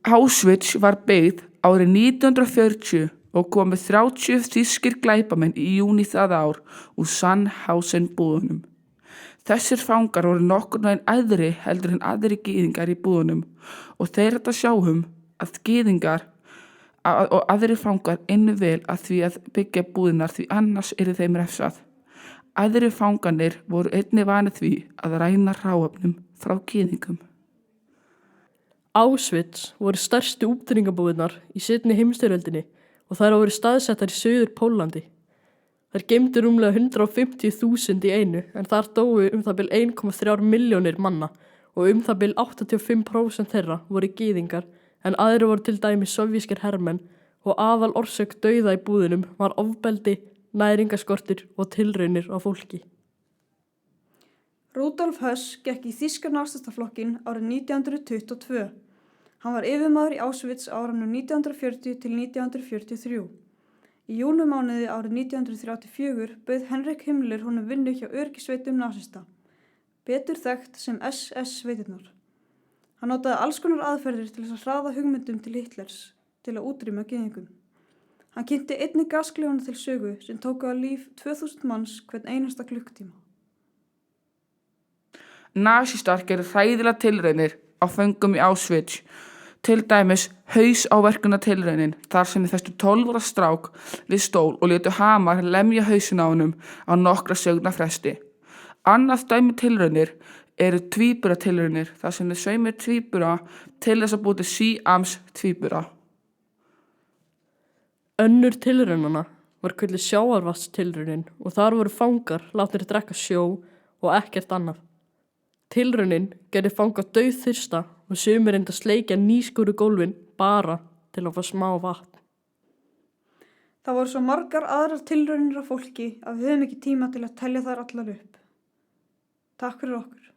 Auschwitz var byggð árið 1940 og komu 30 þýskir glæpamenn í júní það ár úr Sandhausen búðunum. Þessir fangar voru nokkurn veginn æðri heldur en aðrir gyðingar í búðunum og þeir hættu að sjá að gyðingar og aðrir fangar ynnu vel að því að byggja búðunar því annars yrði þeim refsað. Aðrir fangarnir voru einnig vanir því að ræna hráefnum frá gyðingum. Auschwitz voru stærstu útrýmingabúðirnar í seinni heimsstyrjöldinni og þær voru staðsettar í Suður-Póllandi. Þær geymdu rúmlega 150.000 í einu en þar dóu það bil 1,3 milljónir manna og það bil 85% þeirra voru gyðingar en aðrir voru til dæmis sovéskir hermenn og aðal orsök dauða í búðunum var ofbeldi, næringaskortur og tilraunir á fólki. Rudolf Höss gekk í þýska nasistaflokkinn árið 1922. Hann var yfirmaður í Auschwitz árunum 1940 til 1943. Í júnímánuði árið 1934 bauð Heinrich Himmler honum vinnu hjá öryggissveitum nasista, betur þekkt sem SS-sveitirnar. Hann notaði alls konar aðferðir til þess að hraða hugmyndum til Hitlers til að útrýma gyðingum. Hann kynnti einnig gaskleifana til sögu sem tóku að líf 2000 manns hvern einasta klukkutíma. Nasistar gerðu hræðilegar tilraunir á föngum í Auschwitz, til dæmis hausáverkunartilraunin þar sem þeir festu 12 ára strák við stól og létu hamar lemja hausinn á honum á nokkra sekúndna fresti. Annað dæmi tilraunir eru tvíburatilraunir þar sem þeir saumir tvíbura til þess að búa til síams tvíbura. Önnur tilraunanna var kölluð sjávarvatnstilraunin og þar voru fangar látnir drekka sjó og ekkert annað. Tilraunin gerði fanga dauðþyrsta og sumir reyndu að sleikja nýskúru gólfin bara til að fá smá vatn. Það voru svo margar aðrar tilraunir á fólki að við höfum ekki tíma til að telja þær allar upp. Takk fyrir okkur.